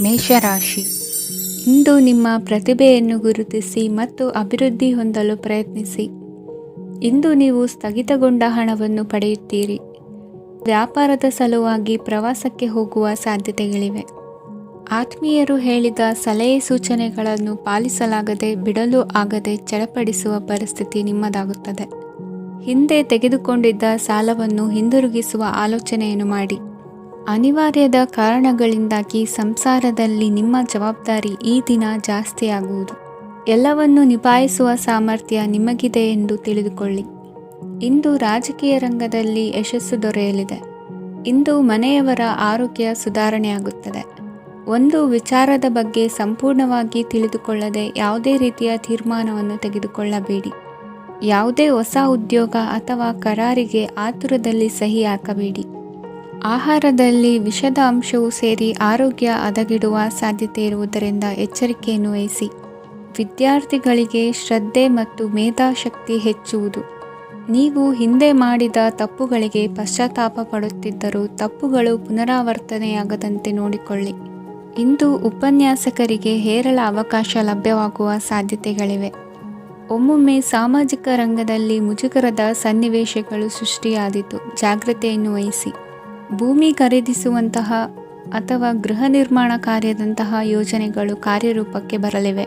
ಮೇಷರಾಶಿ. ಇಂದು ನಿಮ್ಮ ಪ್ರತಿಭೆಯನ್ನು ಗುರುತಿಸಿ ಮತ್ತು ಅಭಿವೃದ್ಧಿ ಹೊಂದಲು ಪ್ರಯತ್ನಿಸಿ. ಇಂದು ನೀವು ಸ್ಥಗಿತಗೊಂಡ ಹಣವನ್ನು ಪಡೆಯುತ್ತೀರಿ. ವ್ಯಾಪಾರದ ಸಲುವಾಗಿ ಪ್ರವಾಸಕ್ಕೆ ಹೋಗುವ ಸಾಧ್ಯತೆಗಳಿವೆ. ಆತ್ಮೀಯರು ಹೇಳಿದ ಸಲಹೆ ಸೂಚನೆಗಳನ್ನು ಪಾಲಿಸಲಾಗದೆ ಬಿಡಲು ಆಗದೆ ಚಡಪಡಿಸುವ ಪರಿಸ್ಥಿತಿ ನಿಮ್ಮದಾಗುತ್ತದೆ. ಹಿಂದೆ ತೆಗೆದುಕೊಂಡಿದ್ದ ಸಾಲವನ್ನು ಹಿಂದಿರುಗಿಸುವ ಆಲೋಚನೆಯನ್ನು ಮಾಡಿ. ಅನಿವಾರ್ಯದ ಕಾರಣಗಳಿಂದಾಗಿ ಸಂಸಾರದಲ್ಲಿ ನಿಮ್ಮ ಜವಾಬ್ದಾರಿ ಈ ದಿನ ಜಾಸ್ತಿಯಾಗುವುದು. ಎಲ್ಲವನ್ನು ನಿಭಾಯಿಸುವ ಸಾಮರ್ಥ್ಯ ನಿಮಗಿದೆ ಎಂದು ತಿಳಿದುಕೊಳ್ಳಿ. ಇಂದು ರಾಜಕೀಯ ರಂಗದಲ್ಲಿ ಯಶಸ್ಸು ದೊರೆಯಲಿದೆ. ಇಂದು ಮನೆಯವರ ಆರೋಗ್ಯ ಸುಧಾರಣೆಯಾಗುತ್ತದೆ. ಒಂದು ವಿಚಾರದ ಬಗ್ಗೆ ಸಂಪೂರ್ಣವಾಗಿ ತಿಳಿದುಕೊಳ್ಳದೆ ಯಾವುದೇ ರೀತಿಯ ತೀರ್ಮಾನವನ್ನು ತೆಗೆದುಕೊಳ್ಳಬೇಡಿ. ಯಾವುದೇ ಹೊಸ ಉದ್ಯೋಗ ಅಥವಾ ಕರಾರಿಗೆ ಆತುರದಲ್ಲಿ ಸಹಿ ಹಾಕಬೇಡಿ. ಆಹಾರದಲ್ಲಿ ವಿಷದ ಅಂಶವು ಸೇರಿ ಆರೋಗ್ಯ ಹದಗೆಡುವ ಸಾಧ್ಯತೆ ಇರುವುದರಿಂದ ಎಚ್ಚರಿಕೆಯನ್ನು ವಹಿಸಿ. ವಿದ್ಯಾರ್ಥಿಗಳಿಗೆ ಶ್ರದ್ಧೆ ಮತ್ತು ಮೇಧಾಶಕ್ತಿ ಹೆಚ್ಚುವುದು. ನೀವು ಹಿಂದೆ ಮಾಡಿದ ತಪ್ಪುಗಳಿಗೆ ಪಶ್ಚಾತ್ತಾಪ ಪಡುತ್ತಿದ್ದರೂ ತಪ್ಪುಗಳು ಪುನರಾವರ್ತನೆಯಾಗದಂತೆ ನೋಡಿಕೊಳ್ಳಿ. ಇಂದು ಉಪನ್ಯಾಸಕರಿಗೆ ಹೇರಳ ಅವಕಾಶ ಲಭ್ಯವಾಗುವ ಸಾಧ್ಯತೆಗಳಿವೆ. ಒಮ್ಮೊಮ್ಮೆ ಸಾಮಾಜಿಕ ರಂಗದಲ್ಲಿ ಮುಜುಗರದ ಸನ್ನಿವೇಶಗಳು ಸೃಷ್ಟಿಯಾದೀತು. ಜಾಗ್ರತೆಯನ್ನು ವಹಿಸಿ. ಭೂಮಿ ಖರೀದಿಸುವಂತಹ ಅಥವಾ ಗೃಹ ನಿರ್ಮಾಣ ಕಾರ್ಯದಂತಹ ಯೋಜನೆಗಳು ಕಾರ್ಯರೂಪಕ್ಕೆ ಬರಲಿವೆ.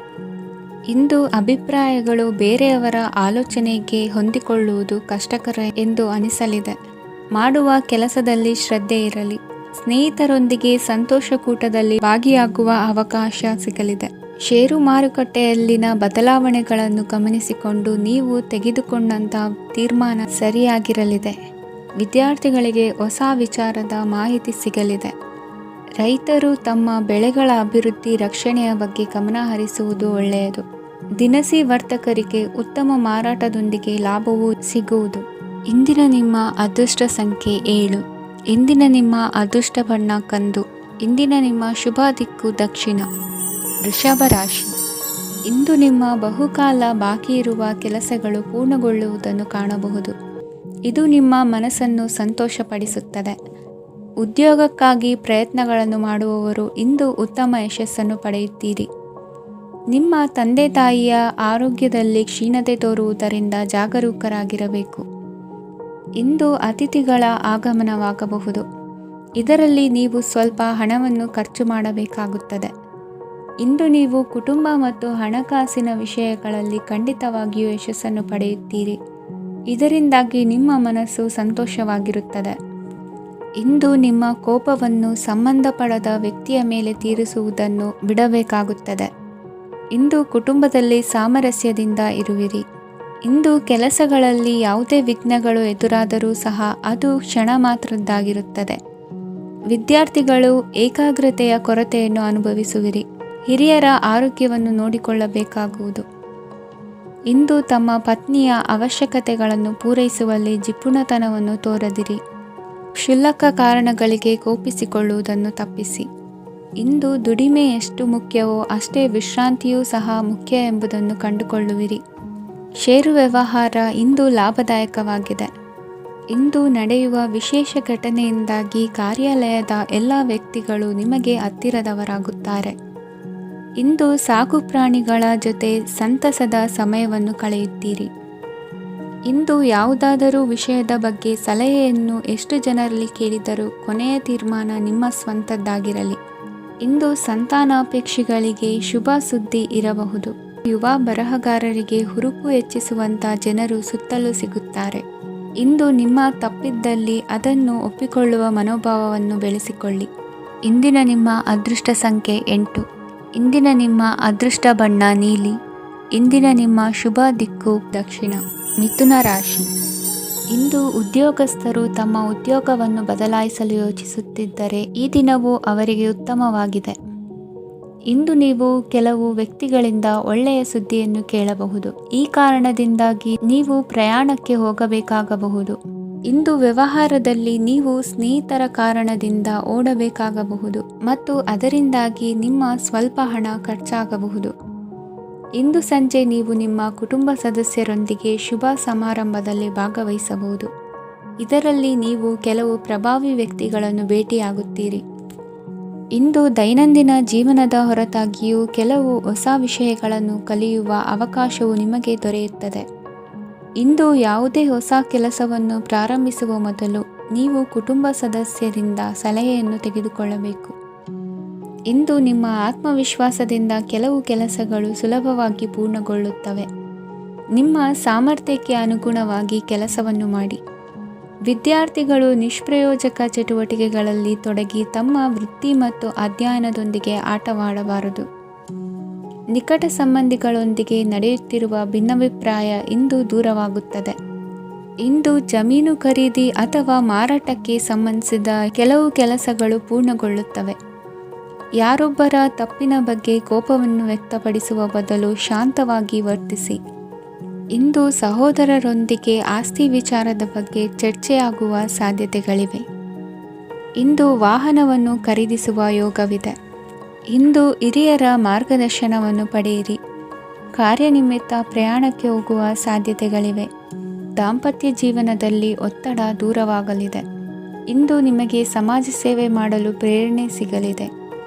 ಇಂದು ಅಭಿಪ್ರಾಯಗಳು ಬೇರೆಯವರ ಆಲೋಚನೆಗೆ ಹೊಂದಿಕೊಳ್ಳುವುದು ಕಷ್ಟಕರ ಎಂದು ಅನಿಸಲಿದೆ. ಮಾಡುವ ಕೆಲಸದಲ್ಲಿ ಶ್ರದ್ಧೆ ಇರಲಿ. ಸ್ನೇಹಿತರೊಂದಿಗೆ ಸಂತೋಷಕೂಟದಲ್ಲಿ ಭಾಗಿಯಾಗುವ ಅವಕಾಶ ಸಿಗಲಿದೆ. ಷೇರು ಮಾರುಕಟ್ಟೆಯಲ್ಲಿನ ಬದಲಾವಣೆಗಳನ್ನು ಗಮನಿಸಿಕೊಂಡು ನೀವು ತೆಗೆದುಕೊಂಡಂತಹ ತೀರ್ಮಾನ ಸರಿಯಾಗಿರಲಿದೆ. ವಿದ್ಯಾರ್ಥಿಗಳಿಗೆ ಹೊಸ ವಿಚಾರದ ಮಾಹಿತಿ ಸಿಗಲಿದೆ. ರೈತರು ತಮ್ಮ ಬೆಳೆಗಳ ಅಭಿವೃದ್ಧಿ ರಕ್ಷಣೆಯ ಬಗ್ಗೆ ಗಮನ ಹರಿಸುವುದು ಒಳ್ಳೆಯದು. ದಿನಸಿ ವರ್ತಕರಿಗೆ ಉತ್ತಮ ಮಾರಾಟದೊಂದಿಗೆ ಲಾಭವೂ ಸಿಗುವುದು. ಇಂದಿನ ನಿಮ್ಮ ಅದೃಷ್ಟ ಸಂಖ್ಯೆ 7. ಇಂದಿನ ನಿಮ್ಮ ಅದೃಷ್ಟ ಬಣ್ಣ ಕಂದು. ಇಂದಿನ ನಿಮ್ಮ ಶುಭ ದಿಕ್ಕು ದಕ್ಷಿಣ. ವೃಷಭ ರಾಶಿ. ಇಂದು ನಿಮ್ಮ ಬಹುಕಾಲ ಬಾಕಿ ಇರುವ ಕೆಲಸಗಳು ಪೂರ್ಣಗೊಳ್ಳುವುದನ್ನು ಕಾಣಬಹುದು. ಇದು ನಿಮ್ಮ ಮನಸ್ಸನ್ನು ಸಂತೋಷಪಡಿಸುತ್ತದೆ. ಉದ್ಯೋಗಕ್ಕಾಗಿ ಪ್ರಯತ್ನಗಳನ್ನು ಮಾಡುವವರು ಇಂದು ಉತ್ತಮ ಯಶಸ್ಸನ್ನು ಪಡೆಯುತ್ತೀರಿ. ನಿಮ್ಮ ತಂದೆ ತಾಯಿಯ ಆರೋಗ್ಯದಲ್ಲಿ ಕ್ಷೀಣತೆ ತೋರುವುದರಿಂದ ಜಾಗರೂಕರಾಗಿರಬೇಕು. ಇಂದು ಅತಿಥಿಗಳ ಆಗಮನವಾಗಬಹುದು. ಇದರಲ್ಲಿ ನೀವು ಸ್ವಲ್ಪ ಹಣವನ್ನು ಖರ್ಚು ಮಾಡಬೇಕಾಗುತ್ತದೆ. ಇಂದು ನೀವು ಕುಟುಂಬ ಮತ್ತು ಹಣಕಾಸಿನ ವಿಷಯಗಳಲ್ಲಿ ಖಂಡಿತವಾಗಿಯೂ ಯಶಸ್ಸನ್ನು ಪಡೆಯುತ್ತೀರಿ. ಇದರಿಂದಾಗಿ ನಿಮ್ಮ ಮನಸ್ಸು ಸಂತೋಷವಾಗಿರುತ್ತದೆ. ಇಂದು ನಿಮ್ಮ ಕೋಪವನ್ನು ಸಂಬಂಧಪಡದ ವ್ಯಕ್ತಿಯ ಮೇಲೆ ತೀರಿಸುವುದನ್ನು ಬಿಡಬೇಕಾಗುತ್ತದೆ. ಇಂದು ಕುಟುಂಬದಲ್ಲಿ ಸಾಮರಸ್ಯದಿಂದ ಇರುವಿರಿ. ಇಂದು ಕೆಲಸಗಳಲ್ಲಿ ಯಾವುದೇ ವಿಘ್ನಗಳು ಎದುರಾದರೂ ಸಹ ಅದು ಕ್ಷಣ ಮಾತ್ರದ್ದಾಗಿರುತ್ತದೆ. ವಿದ್ಯಾರ್ಥಿಗಳು ಏಕಾಗ್ರತೆಯ ಕೊರತೆಯನ್ನು ಅನುಭವಿಸುವಿರಿ. ಹಿರಿಯರ ಆರೋಗ್ಯವನ್ನು ನೋಡಿಕೊಳ್ಳಬೇಕಾಗುವುದು. ಇಂದು ತಮ್ಮ ಪತ್ನಿಯ ಅವಶ್ಯಕತೆಗಳನ್ನು ಪೂರೈಸುವಲ್ಲಿ ಜಿಪುಣತನವನ್ನು ತೋರದಿರಿ. ಕ್ಷುಲ್ಲಕ ಕಾರಣಗಳಿಗೆ ಕೋಪಿಸಿಕೊಳ್ಳುವುದನ್ನು ತಪ್ಪಿಸಿ. ಇಂದು ದುಡಿಮೆ ಎಷ್ಟು ಮುಖ್ಯವೋ ಅಷ್ಟೇ ವಿಶ್ರಾಂತಿಯೂ ಸಹ ಮುಖ್ಯ ಎಂಬುದನ್ನು ಕಂಡುಕೊಳ್ಳುವಿರಿ. ಷೇರು ವ್ಯವಹಾರ ಇಂದು ಲಾಭದಾಯಕವಾಗಿದೆ. ಇಂದು ನಡೆಯುವ ವಿಶೇಷ ಘಟನೆಯಿಂದಾಗಿ ಕಾರ್ಯಾಲಯದ ಎಲ್ಲ ವ್ಯಕ್ತಿಗಳು ನಿಮಗೆ ಹತ್ತಿರದವರಾಗುತ್ತಾರೆ. ಇಂದು ಸಾಕು ಪ್ರಾಣಿಗಳ ಜೊತೆ ಸಂತಸದ ಸಮಯವನ್ನು ಕಳೆಯುತ್ತೀರಿ. ಇಂದು ಯಾವುದಾದರೂ ವಿಷಯದ ಬಗ್ಗೆ ಸಲಹೆಯನ್ನು ಎಷ್ಟು ಜನರಲ್ಲಿ ಕೇಳಿದರೂ ಕೊನೆಯ ತೀರ್ಮಾನ ನಿಮ್ಮ ಸ್ವಂತದ್ದಾಗಿರಲಿ. ಇಂದು ಸಂತಾನಾಪೇಕ್ಷಿಗಳಿಗೆ ಶುಭ ಸುದ್ದಿ ಇರಬಹುದು. ಯುವ ಬರಹಗಾರರಿಗೆ ಹುರುಪು ಹೆಚ್ಚಿಸುವಂಥ ಜನರು ಸುತ್ತಲೂ ಸಿಗುತ್ತಾರೆ. ಇಂದು ನಿಮ್ಮ ತಪ್ಪಿದ್ದಲ್ಲಿ ಅದನ್ನು ಒಪ್ಪಿಕೊಳ್ಳುವ ಮನೋಭಾವವನ್ನು ಬೆಳೆಸಿಕೊಳ್ಳಿ. ಇಂದಿನ ನಿಮ್ಮ ಅದೃಷ್ಟ ಸಂಖ್ಯೆ 8. ಇಂದಿನ ನಿಮ್ಮ ಅದೃಷ್ಟ ಬಣ್ಣ ನೀಲಿ. ಇಂದಿನ ನಿಮ್ಮ ಶುಭ ದಿಕ್ಕು ದಕ್ಷಿಣ. ಮಿಥುನ ರಾಶಿ. ಇಂದು ಉದ್ಯೋಗಸ್ಥರು ತಮ್ಮ ಉದ್ಯೋಗವನ್ನು ಬದಲಾಯಿಸಲು ಯೋಚಿಸುತ್ತಿದ್ದರೆ ಈ ದಿನವೂ ಅವರಿಗೆ ಉತ್ತಮವಾಗಿದೆ. ಇಂದು ನೀವು ಕೆಲವು ವ್ಯಕ್ತಿಗಳಿಂದ ಒಳ್ಳೆಯ ಸುದ್ದಿಯನ್ನು ಕೇಳಬಹುದು. ಈ ಕಾರಣದಿಂದಾಗಿ ನೀವು ಪ್ರಯಾಣಕ್ಕೆ ಹೋಗಬೇಕಾಗಬಹುದು. ಇಂದು ವ್ಯವಹಾರದಲ್ಲಿ ನೀವು ಸ್ನೇಹಿತರ ಕಾರಣದಿಂದ ಓಡಬೇಕಾಗಬಹುದು ಮತ್ತು ಅದರಿಂದಾಗಿ ನಿಮ್ಮ ಸ್ವಲ್ಪ ಹಣ ಖರ್ಚಾಗಬಹುದು. ಇಂದು ಸಂಜೆ ನೀವು ನಿಮ್ಮ ಕುಟುಂಬ ಸದಸ್ಯರೊಂದಿಗೆ ಶುಭ ಸಮಾರಂಭದಲ್ಲಿ ಭಾಗವಹಿಸಬಹುದು. ಇದರಲ್ಲಿ ನೀವು ಕೆಲವು ಪ್ರಭಾವಿ ವ್ಯಕ್ತಿಗಳನ್ನು ಭೇಟಿಯಾಗುತ್ತೀರಿ. ಇಂದು ದೈನಂದಿನ ಜೀವನದ ಹೊರತಾಗಿಯೂ ಕೆಲವು ಹೊಸ ವಿಷಯಗಳನ್ನು ಕಲಿಯುವ ಅವಕಾಶವು ನಿಮಗೆ ದೊರೆಯುತ್ತದೆ. ಇಂದು ಯಾವುದೇ ಹೊಸ ಕೆಲಸವನ್ನು ಪ್ರಾರಂಭಿಸುವ ಮೊದಲು ನೀವು ಕುಟುಂಬ ಸದಸ್ಯರಿಂದ ಸಲಹೆಯನ್ನು ತೆಗೆದುಕೊಳ್ಳಬೇಕು. ಇಂದು ನಿಮ್ಮ ಆತ್ಮವಿಶ್ವಾಸದಿಂದ ಕೆಲವು ಕೆಲಸಗಳು ಸುಲಭವಾಗಿ ಪೂರ್ಣಗೊಳ್ಳುತ್ತವೆ. ನಿಮ್ಮ ಸಾಮರ್ಥ್ಯಕ್ಕೆ ಅನುಗುಣವಾಗಿ ಕೆಲಸವನ್ನು ಮಾಡಿ. ವಿದ್ಯಾರ್ಥಿಗಳು ನಿಷ್ಪ್ರಯೋಜಕ ಚಟುವಟಿಕೆಗಳಲ್ಲಿ ತೊಡಗಿ ತಮ್ಮ ವೃತ್ತಿ ಮತ್ತು ಅಧ್ಯಯನದೊಂದಿಗೆ ಆಟವಾಡಬಾರದು. ನಿಕಟ ಸಂಬಂಧಿಗಳೊಂದಿಗೆ ನಡೆಯುತ್ತಿರುವ ಭಿನ್ನಾಭಿಪ್ರಾಯ ಇಂದು ದೂರವಾಗುತ್ತದೆ. ಇಂದು ಜಮೀನು ಖರೀದಿ ಅಥವಾ ಮಾರಾಟಕ್ಕೆ ಸಂಬಂಧಿಸಿದ ಕೆಲವು ಕೆಲಸಗಳು ಪೂರ್ಣಗೊಳ್ಳುತ್ತವೆ. ಯಾರೊಬ್ಬರ ತಪ್ಪಿನ ಬಗ್ಗೆ ಕೋಪವನ್ನು ವ್ಯಕ್ತಪಡಿಸುವ ಬದಲು ಶಾಂತವಾಗಿ ವರ್ತಿಸಿ. ಇಂದು ಸಹೋದರರೊಂದಿಗೆ ಆಸ್ತಿ ವಿಚಾರದ ಬಗ್ಗೆ ಚರ್ಚೆಯಾಗುವ ಸಾಧ್ಯತೆಗಳಿವೆ. ಇಂದು ವಾಹನವನ್ನು ಖರೀದಿಸುವ ಯೋಗವಿದೆ. ಇಂದು ಹಿರಿಯರ ಮಾರ್ಗದರ್ಶನವನ್ನು ಪಡೆಯಿರಿ. ಕಾರ್ಯನಿಮಿತ್ತ ಪ್ರಯಾಣಕ್ಕೆ ಹೋಗುವ ಸಾಧ್ಯತೆಗಳಿವೆ. ದಾಂಪತ್ಯ ಜೀವನದಲ್ಲಿ ಒತ್ತಡ ದೂರವಾಗಲಿದೆ. ಇಂದು ನಿಮಗೆ ಸಮಾಜ ಸೇವೆ ಮಾಡಲು ಪ್ರೇರಣೆ ಸಿಗಲಿದೆ.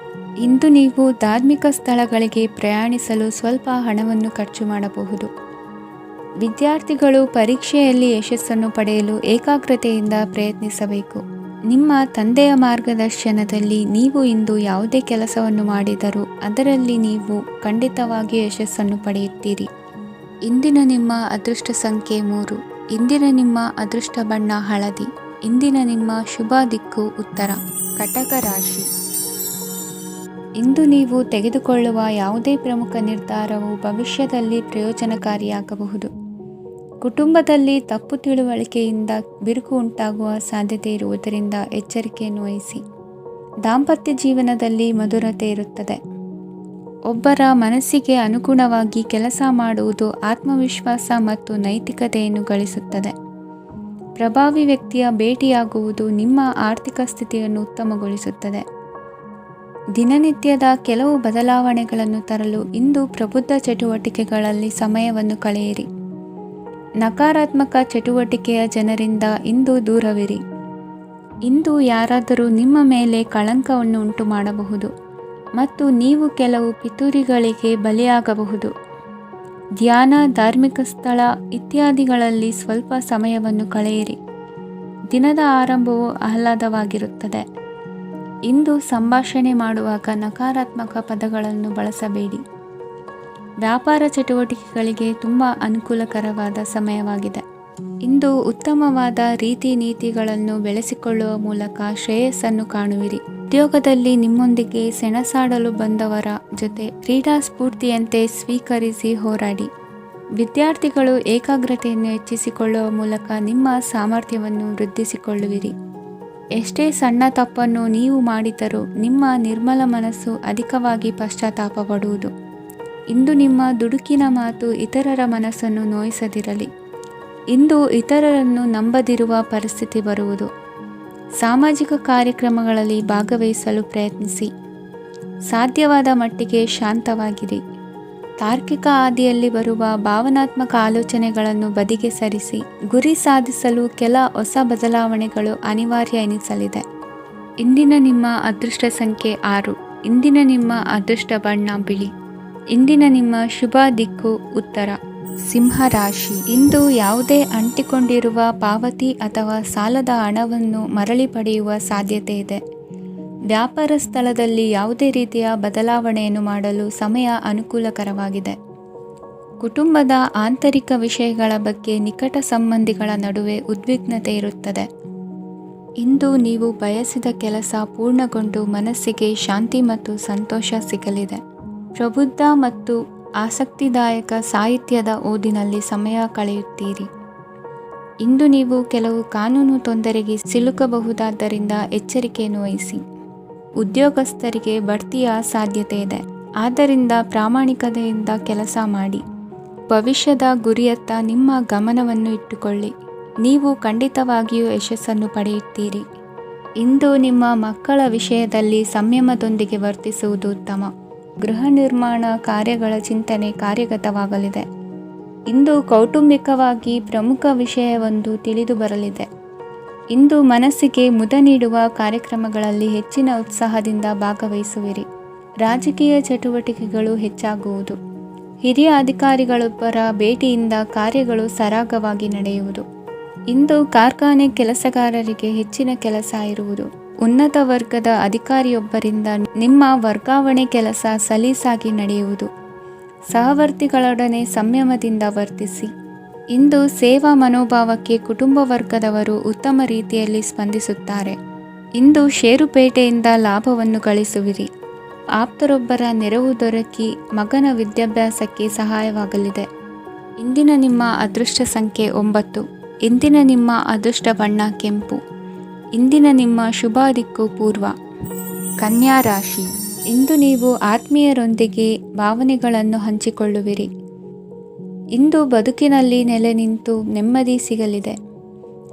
ಇಂದು ನೀವು ಧಾರ್ಮಿಕ ಸ್ಥಳಗಳಿಗೆ ಪ್ರಯಾಣಿಸಲು ಸ್ವಲ್ಪ ಹಣವನ್ನು ಖರ್ಚು ಮಾಡಬಹುದು. ವಿದ್ಯಾರ್ಥಿಗಳು ಪರೀಕ್ಷೆಯಲ್ಲಿ ಯಶಸ್ಸನ್ನು ಪಡೆಯಲು ಏಕಾಗ್ರತೆಯಿಂದ ಪ್ರಯತ್ನಿಸಬೇಕು. ನಿಮ್ಮ ತಂದೆಯ ಮಾರ್ಗದರ್ಶನದಲ್ಲಿ ನೀವು ಇಂದು ಯಾವುದೇ ಕೆಲಸವನ್ನು ಮಾಡಿದರೂ ಅದರಲ್ಲಿ ನೀವು ಖಂಡಿತವಾಗಿಯೂ ಯಶಸ್ಸನ್ನು ಪಡೆಯುತ್ತೀರಿ. ಇಂದಿನ ನಿಮ್ಮ ಅದೃಷ್ಟ ಸಂಖ್ಯೆ 3. ಇಂದಿನ ನಿಮ್ಮ ಅದೃಷ್ಟ ಬಣ್ಣ ಹಳದಿ. ಇಂದಿನ ನಿಮ್ಮ ಶುಭ ದಿಕ್ಕು ಉತ್ತರ. ಕಟಕ ರಾಶಿ. ಇಂದು ನೀವು ತೆಗೆದುಕೊಳ್ಳುವ ಯಾವುದೇ ಪ್ರಮುಖ ನಿರ್ಧಾರವು ಭವಿಷ್ಯದಲ್ಲಿ ಪ್ರಯೋಜನಕಾರಿಯಾಗಬಹುದು. ಕುಟುಂಬದಲ್ಲಿ ತಪ್ಪು ತಿಳುವಳಿಕೆಯಿಂದ ಬಿರುಕು ಉಂಟಾಗುವ ಸಾಧ್ಯತೆ ಇರುವುದರಿಂದ ಎಚ್ಚರಿಕೆಯನ್ನು ವಹಿಸಿ. ದಾಂಪತ್ಯ ಜೀವನದಲ್ಲಿ ಮಧುರತೆ ಇರುತ್ತದೆ. ಒಬ್ಬರ ಮನಸ್ಸಿಗೆ ಅನುಗುಣವಾಗಿ ಕೆಲಸ ಮಾಡುವುದು ಆತ್ಮವಿಶ್ವಾಸ ಮತ್ತು ನೈತಿಕತೆಯನ್ನು ಗಳಿಸುತ್ತದೆ. ಪ್ರಭಾವಿ ವ್ಯಕ್ತಿಯ ಭೇಟಿಯಾಗುವುದು ನಿಮ್ಮ ಆರ್ಥಿಕ ಸ್ಥಿತಿಯನ್ನು ಉತ್ತಮಗೊಳಿಸುತ್ತದೆ. ದಿನನಿತ್ಯದ ಕೆಲವು ಬದಲಾವಣೆಗಳನ್ನು ತರಲು ಇಂದು ಪ್ರಬುದ್ಧ ಚಟುವಟಿಕೆಗಳಲ್ಲಿ ಸಮಯವನ್ನು ಕಳೆಯಿರಿ. ನಕಾರಾತ್ಮಕ ಚಟುವಟಿಕೆಯ ಜನರಿಂದ ಇಂದು ದೂರವಿರಿ. ಇಂದು ಯಾರಾದರೂ ನಿಮ್ಮ ಮೇಲೆ ಕಳಂಕವನ್ನು ಉಂಟು ಮಾಡಬಹುದು ಮತ್ತು ನೀವು ಕೆಲವು ಪಿತೂರಿಗಳಿಗೆ ಬಲಿಯಾಗಬಹುದು. ಧ್ಯಾನ, ಧಾರ್ಮಿಕ ಸ್ಥಳ ಇತ್ಯಾದಿಗಳಲ್ಲಿ ಸ್ವಲ್ಪ ಸಮಯವನ್ನು ಕಳೆಯಿರಿ. ದಿನದ ಆರಂಭವು ಆಹ್ಲಾದವಾಗಿರುತ್ತದೆ. ಇಂದು ಸಂಭಾಷಣೆ ಮಾಡುವಾಗ ನಕಾರಾತ್ಮಕ ಪದಗಳನ್ನು ಬಳಸಬೇಡಿ. ವ್ಯಾಪಾರ ಚಟುವಟಿಕೆಗಳಿಗೆ ತುಂಬ ಅನುಕೂಲಕರವಾದ ಸಮಯವಾಗಿದೆ. ಇಂದು ಉತ್ತಮವಾದ ರೀತಿ ನೀತಿಗಳನ್ನು ಬೆಳೆಸಿಕೊಳ್ಳುವ ಮೂಲಕ ಶ್ರೇಯಸ್ಸನ್ನು ಕಾಣುವಿರಿ. ಉದ್ಯೋಗದಲ್ಲಿ ನಿಮ್ಮೊಂದಿಗೆ ಸೆಣಸಾಡಲು ಬಂದವರ ಜೊತೆ ಕ್ರೀಡಾ ಸ್ಫೂರ್ತಿಯಂತೆ ಸ್ವೀಕರಿಸಿ ಹೋರಾಡಿ. ವಿದ್ಯಾರ್ಥಿಗಳು ಏಕಾಗ್ರತೆಯನ್ನು ಹೆಚ್ಚಿಸಿಕೊಳ್ಳುವ ಮೂಲಕ ನಿಮ್ಮ ಸಾಮರ್ಥ್ಯವನ್ನು ವೃದ್ಧಿಸಿಕೊಳ್ಳುವಿರಿ. ಎಷ್ಟೇ ಸಣ್ಣ ತಪ್ಪನ್ನು ನೀವು ಮಾಡಿದರೂ ನಿಮ್ಮ ನಿರ್ಮಲ ಮನಸ್ಸು ಅಧಿಕವಾಗಿ ಪಶ್ಚಾತ್ತಾಪ ಪಡುವುದು. ಇಂದು ನಿಮ್ಮ ದುಡುಕಿನ ಮಾತು ಇತರರ ಮನಸ್ಸನ್ನು ನೋಯಿಸದಿರಲಿ. ಇಂದು ಇತರರನ್ನು ನಂಬದಿರುವ ಪರಿಸ್ಥಿತಿ ಬರುವುದು. ಸಾಮಾಜಿಕ ಕಾರ್ಯಕ್ರಮಗಳಲ್ಲಿ ಭಾಗವಹಿಸಲು ಪ್ರಯತ್ನಿಸಿ. ಸಾಧ್ಯವಾದ ಮಟ್ಟಿಗೆ ಶಾಂತವಾಗಿರಿ. ತಾರ್ಕಿಕ ಹಾದಿಯಲ್ಲಿ ಬರುವ ಭಾವನಾತ್ಮಕ ಆಲೋಚನೆಗಳನ್ನು ಬದಿಗೆ ಸರಿಸಿ. ಗುರಿ ಸಾಧಿಸಲು ಕೆಲ ಹೊಸ ಬದಲಾವಣೆಗಳು ಅನಿವಾರ್ಯ ಎನಿಸಲಿದೆ. ಇಂದಿನ ನಿಮ್ಮ ಅದೃಷ್ಟ ಸಂಖ್ಯೆ 6. ಇಂದಿನ ನಿಮ್ಮ ಅದೃಷ್ಟ ಬಣ್ಣ ಬಿಳಿ. ಇಂದಿನ ನಿಮ್ಮ ಶುಭ ದಿಕ್ಕು ಉತ್ತರ. ಸಿಂಹ ರಾಶಿ. ಇಂದು ಯಾವುದೇ ಅಂಟಿಕೊಂಡಿರುವ ಪಾವತಿ ಅಥವಾ ಸಾಲದ ಹಣವನ್ನು ಮರಳಿ ಪಡೆಯುವ ಸಾಧ್ಯತೆ ಇದೆ. ವ್ಯಾಪಾರ ಸ್ಥಳದಲ್ಲಿ ಯಾವುದೇ ರೀತಿಯ ಬದಲಾವಣೆಯನ್ನು ಮಾಡಲು ಸಮಯ ಅನುಕೂಲಕರವಾಗಿದೆ. ಕುಟುಂಬದ ಆಂತರಿಕ ವಿಷಯಗಳ ಬಗ್ಗೆ ನಿಕಟ ಸಂಬಂಧಿಗಳ ನಡುವೆ ಉದ್ವಿಗ್ನತೆ ಇರುತ್ತದೆ. ಇಂದು ನೀವು ಬಯಸಿದ ಕೆಲಸ ಪೂರ್ಣಗೊಂಡು ಮನಸ್ಸಿಗೆ ಶಾಂತಿ ಮತ್ತು ಸಂತೋಷ ಸಿಗಲಿದೆ. ಪ್ರಬುದ್ಧ ಮತ್ತು ಆಸಕ್ತಿದಾಯಕ ಸಾಹಿತ್ಯದ ಓದಿನಲ್ಲಿ ಸಮಯ ಕಳೆಯುತ್ತೀರಿ. ಇಂದು ನೀವು ಕೆಲವು ಕಾನೂನು ತೊಂದರೆಗೆ ಸಿಲುಕಬಹುದಾದ್ದರಿಂದ ಎಚ್ಚರಿಕೆಯನ್ನು ವಹಿಸಿ. ಉದ್ಯೋಗಸ್ಥರಿಗೆ ಬಡ್ತಿಯ ಸಾಧ್ಯತೆ ಇದೆ. ಆದ್ದರಿಂದ ಪ್ರಾಮಾಣಿಕತೆಯಿಂದ ಕೆಲಸ ಮಾಡಿ. ಭವಿಷ್ಯದ ಗುರಿಯತ್ತ ನಿಮ್ಮ ಗಮನವನ್ನು ಇಟ್ಟುಕೊಳ್ಳಿ. ನೀವು ಖಂಡಿತವಾಗಿಯೂ ಯಶಸ್ಸನ್ನು ಪಡೆಯುತ್ತೀರಿ. ಇಂದು ನಿಮ್ಮ ಮಕ್ಕಳ ವಿಷಯದಲ್ಲಿ ಸಂಯಮದೊಂದಿಗೆ ವರ್ತಿಸುವುದು ಉತ್ತಮ. ಗೃಹ ನಿರ್ಮಾಣ ಕಾರ್ಯಗಳ ಚಿಂತನೆ ಕಾರ್ಯಗತವಾಗಲಿದೆ. ಇಂದು ಕೌಟುಂಬಿಕವಾಗಿ ಪ್ರಮುಖ ವಿಷಯವೊಂದು ತಿಳಿದು ಬರಲಿದೆ. ಇಂದು ಮನಸ್ಸಿಗೆ ಮುದ ನೀಡುವ ಕಾರ್ಯಕ್ರಮಗಳಲ್ಲಿ ಹೆಚ್ಚಿನ ಉತ್ಸಾಹದಿಂದ ಭಾಗವಹಿಸುವಿರಿ. ರಾಜಕೀಯ ಚಟುವಟಿಕೆಗಳು ಹೆಚ್ಚಾಗುವುದು. ಹಿರಿಯ ಅಧಿಕಾರಿಗಳೊಬ್ಬರ ಭೇಟಿಯಿಂದ ಕಾರ್ಯಗಳು ಸರಾಗವಾಗಿ ನಡೆಯುವುದು. ಇಂದು ಕಾರ್ಖಾನೆ ಕೆಲಸಗಾರರಿಗೆ ಹೆಚ್ಚಿನ ಕೆಲಸ ಇರುವುದು. ಉನ್ನತ ವರ್ಗದ ಅಧಿಕಾರಿಯೊಬ್ಬರಿಂದ ನಿಮ್ಮ ವರ್ಗಾವಣೆ ಕೆಲಸ ಸಲೀಸಾಗಿ ನಡೆಯುವುದು. ಸಹವರ್ತಿಗಳೊಡನೆ ಸಂಯಮದಿಂದ ವರ್ತಿಸಿ. ಇಂದು ಸೇವಾ ಮನೋಭಾವಕ್ಕೆ ಕುಟುಂಬ ವರ್ಗದವರು ಉತ್ತಮ ರೀತಿಯಲ್ಲಿ ಸ್ಪಂದಿಸುತ್ತಾರೆ. ಇಂದು ಷೇರುಪೇಟೆಯಿಂದ ಲಾಭವನ್ನು ಗಳಿಸುವಿರಿ. ಆಪ್ತರೊಬ್ಬರ ನೆರವು ದೊರಕಿ ಮಗನ ವಿದ್ಯಾಭ್ಯಾಸಕ್ಕೆ ಸಹಾಯವಾಗಲಿದೆ. ಇಂದಿನ ನಿಮ್ಮ ಅದೃಷ್ಟ ಸಂಖ್ಯೆ 9. ಇಂದಿನ ನಿಮ್ಮ ಅದೃಷ್ಟ ಬಣ್ಣ ಕೆಂಪು. ಇಂದಿನ ನಿಮ್ಮ ಶುಭ ದಿಕ್ಕು ಪೂರ್ವ. ಕನ್ಯಾ ರಾಶಿ. ಇಂದು ನೀವು ಆತ್ಮೀಯರೊಂದಿಗೆ ಭಾವನೆಗಳನ್ನು ಹಂಚಿಕೊಳ್ಳುವಿರಿ. ಇಂದು ಬದುಕಿನಲ್ಲಿ ನೆಲೆ ನಿಂತು ನೆಮ್ಮದಿ ಸಿಗಲಿದೆ.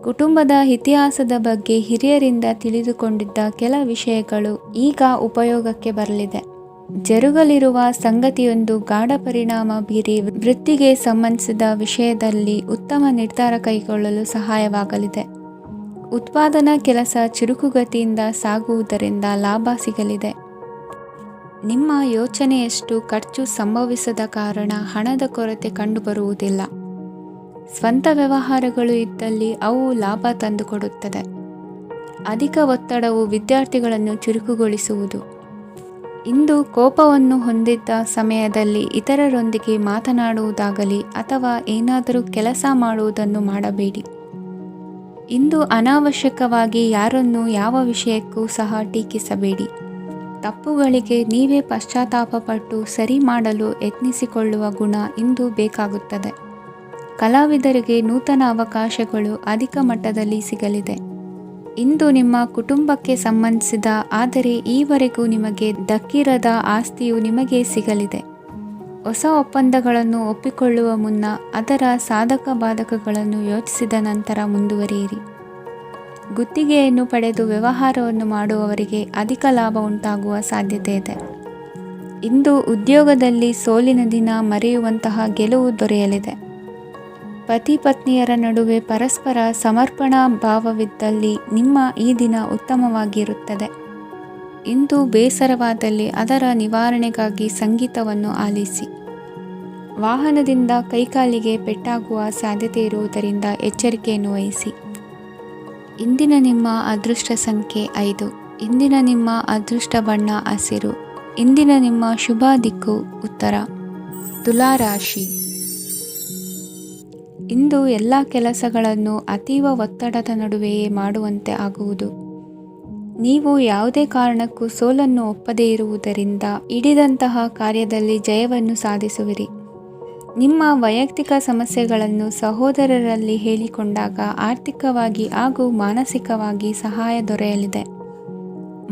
ಕುಟುಂಬದ ಇತಿಹಾಸದ ಬಗ್ಗೆ ಹಿರಿಯರಿಂದ ತಿಳಿದುಕೊಂಡಿದ್ದ ಕೆಲ ವಿಷಯಗಳು ಈಗ ಉಪಯೋಗಕ್ಕೆ ಬರಲಿದೆ. ಜರುಗಲಿರುವ ಸಂಗತಿಯೊಂದು ಗಾಢ ಪರಿಣಾಮ ಬೀರಿ ವೃತ್ತಿಗೆ ಸಂಬಂಧಿಸಿದ ವಿಷಯದಲ್ಲಿ ಉತ್ತಮ ನಿರ್ಧಾರ ಕೈಗೊಳ್ಳಲು ಸಹಾಯವಾಗಲಿದೆ. ಉತ್ಪಾದನಾ ಕೆಲಸ ಚುರುಕುಗತಿಯಿಂದ ಸಾಗುವುದರಿಂದ ಲಾಭ ಸಿಗಲಿದೆ. ನಿಮ್ಮ ಯೋಚನೆಯಷ್ಟು ಖರ್ಚು ಸಂಭವಿಸದ ಕಾರಣ ಹಣದ ಕೊರತೆ ಕಂಡುಬರುವುದಿಲ್ಲ. ಸ್ವಂತ ವ್ಯವಹಾರಗಳು ಇದ್ದಲ್ಲಿ ಅವು ಲಾಭ ತಂದುಕೊಡುತ್ತದೆ. ಅಧಿಕ ಒತ್ತಡವು ವಿದ್ಯಾರ್ಥಿಗಳನ್ನು ಚುರುಕುಗೊಳಿಸುವುದು. ಇಂದು ಕೋಪವನ್ನು ಹೊಂದಿದ್ದ ಸಮಯದಲ್ಲಿ ಇತರರೊಂದಿಗೆ ಮಾತನಾಡುವುದಾಗಲಿ ಅಥವಾ ಏನಾದರೂ ಕೆಲಸ ಮಾಡುವುದನ್ನು ಮಾಡಬೇಡಿ. ಇಂದು ಅನಾವಶ್ಯಕವಾಗಿ ಯಾರನ್ನೂ ಯಾವ ವಿಷಯಕ್ಕೂ ಸಹ ಟೀಕಿಸಬೇಡಿ. ತಪ್ಪುಗಳಿಗೆ ನೀವೇ ಪಶ್ಚಾತ್ತಾಪಪಟ್ಟು ಸರಿ ಮಾಡಲು ಯತ್ನಿಸಿಕೊಳ್ಳುವ ಗುಣ ಇಂದು ಬೇಕಾಗುತ್ತದೆ. ಕಲಾವಿದರಿಗೆ ನೂತನ ಅವಕಾಶಗಳು ಅಧಿಕ ಮಟ್ಟದಲ್ಲಿ ಸಿಗಲಿದೆ. ಇಂದು ನಿಮ್ಮ ಕುಟುಂಬಕ್ಕೆ ಸಂಬಂಧಿಸಿದ ಆದರೆ ಈವರೆಗೂ ನಿಮಗೆ ದಕ್ಕಿರದ ಆಸ್ತಿಯು ನಿಮಗೆ ಸಿಗಲಿದೆ. ಹೊಸ ಒಪ್ಪಂದಗಳನ್ನು ಒಪ್ಪಿಕೊಳ್ಳುವ ಮುನ್ನ ಅದರ ಸಾಧಕ ಬಾಧಕಗಳನ್ನು ಯೋಚಿಸಿದ ನಂತರ ಮುಂದುವರಿಯಿರಿ. ಗುತ್ತಿಗೆಯನ್ನು ಪಡೆದು ವ್ಯವಹಾರವನ್ನು ಮಾಡುವವರಿಗೆ ಅಧಿಕ ಲಾಭ ಉಂಟಾಗುವ ಸಾಧ್ಯತೆ ಇದೆ. ಇಂದು ಉದ್ಯೋಗದಲ್ಲಿ ಸೋಲಿನ ದಿನ ಮರೆಯುವಂತಹ ಗೆಲುವು ದೊರೆಯಲಿದೆ. ಪತಿ ಪತ್ನಿಯರ ನಡುವೆ ಪರಸ್ಪರ ಸಮರ್ಪಣಾ ಭಾವವಿದ್ದಲ್ಲಿ ನಿಮ್ಮ ಈ ದಿನ ಉತ್ತಮವಾಗಿರುತ್ತದೆ. ಇಂದು ಬೇಸರವಾದಲ್ಲಿ ಅದರ ನಿವಾರಣೆಗಾಗಿ ಸಂಗೀತವನ್ನು ಆಲಿಸಿ. ವಾಹನದಿಂದ ಕೈಕಾಲಿಗೆ ಪೆಟ್ಟಾಗುವ ಸಾಧ್ಯತೆ ಇರುವುದರಿಂದ ಎಚ್ಚರಿಕೆಯನ್ನು ವಹಿಸಿ. ಇಂದಿನ ನಿಮ್ಮ ಅದೃಷ್ಟ ಸಂಖ್ಯೆ 5. ಇಂದಿನ ನಿಮ್ಮ ಅದೃಷ್ಟ ಬಣ್ಣ ಹಸಿರು. ಇಂದಿನ ನಿಮ್ಮ ಶುಭ ದಿಕ್ಕು ಉತ್ತರ. ತುಲಾ ರಾಶಿ. ಇಂದು ಎಲ್ಲ ಕೆಲಸಗಳನ್ನು ಅತೀವ ಒತ್ತಡದ ನಡುವೆಯೇ ಮಾಡುವಂತೆ ಆಗುವುದು. ನೀವು ಯಾವುದೇ ಕಾರಣಕ್ಕೂ ಸೋಲನ್ನು ಒಪ್ಪದೇ ಇರುವುದರಿಂದ ಹಿಡಿದಂತಹ ಕಾರ್ಯದಲ್ಲಿ ಜಯವನ್ನು ಸಾಧಿಸುವಿರಿ. ನಿಮ್ಮ ವೈಯಕ್ತಿಕ ಸಮಸ್ಯೆಗಳನ್ನು ಸಹೋದರರಲ್ಲಿ ಹೇಳಿಕೊಂಡಾಗ ಆರ್ಥಿಕವಾಗಿ ಹಾಗೂ ಮಾನಸಿಕವಾಗಿ ಸಹಾಯ ದೊರೆಯಲಿದೆ.